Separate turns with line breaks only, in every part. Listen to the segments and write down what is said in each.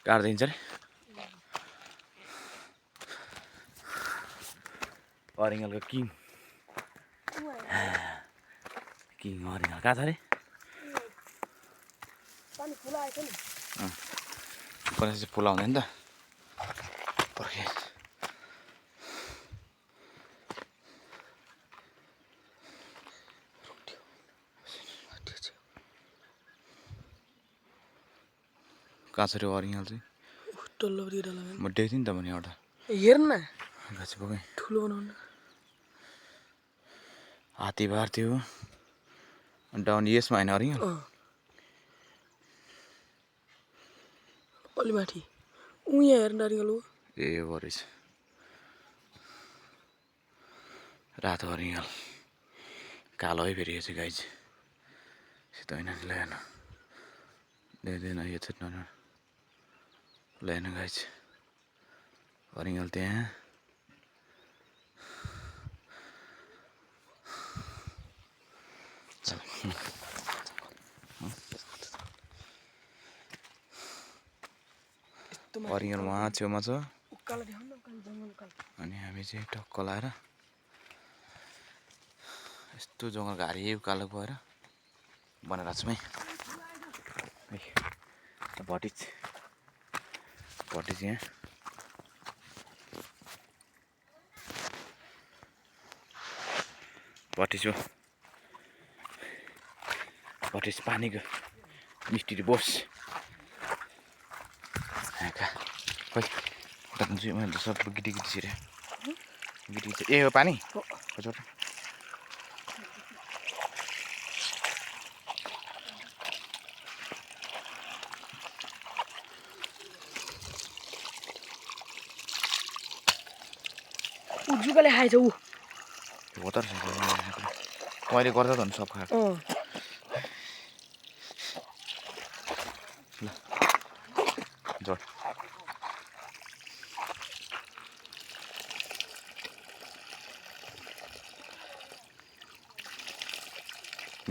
काट्दिन्छ रे अरिङ्गलको किङ अरिङ्गल कहाँ छ रे भनेपछि फुल आउँदैन नि त पर्खे कहाँ छ रे अरिङ्गल चाहिँ म देख्थेँ नि त भने एउटा
हेर्न
गाछी पुगेँ
ठुलो बनाउनु
हात्ती बार थियो अन्त अनि यसमा होइन अरिङ्गल
अलि माथि यहाँ हेर्न अरिङ्गल हो
ए हो रहेछ रातो अरिङ्गल कालो है फेरि यो चाहिँ गाई चाहिँ सेतो होइन ल्याएन ल्याइँदैन यो चाहिँ ल्याएन गाई चाहिँ अरिङ्गल त्यहाँ अरिङ्गल उहाँ छेउमा छ अनि हामी चाहिँ टक्क लाएर यस्तो जङ्गल घारी उकालो गएर बनाइरहेको छौँ है भटिज यहाँ भटिज हो भटिज पानीको मिस्टी बोस खोइ मैले सब गिटी छिरे गिटी ए हो पानी हजुर
जुगाले खाएछ ऊ
हो त मैले गर्दा त हुन्छ सब खाएको ल जोड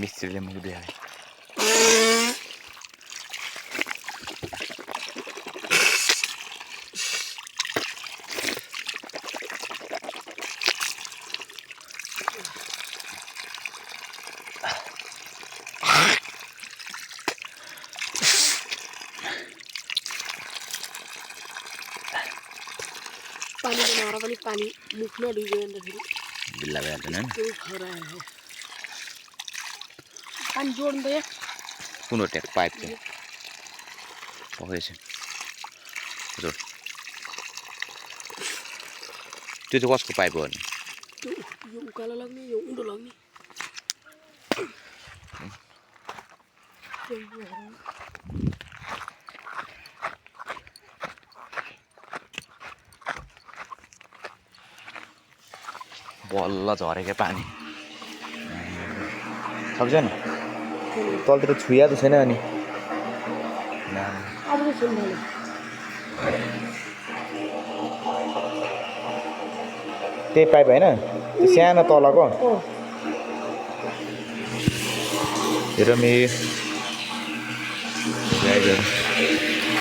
मिस्त्रीले मुख देखाए
पानी बनाएर पनि पानी मुखमा डुब्यो अन्त फेरि
बिल्ला भइहाल्दैन
पानी जोड्नु त यहाँ
कुन हो ट्याक पाइप चाहिँ पक्रेछ हजुर त्यो चाहिँ कसको पाइप हो नि
यो उकालो लाग्ने यो उँधो लाग्ने
बल्ल झरेको पानी सक्दैन तलतिर छुया त छैन अनि त्यही पाइप होइन त्यो सानो तलको हेर मे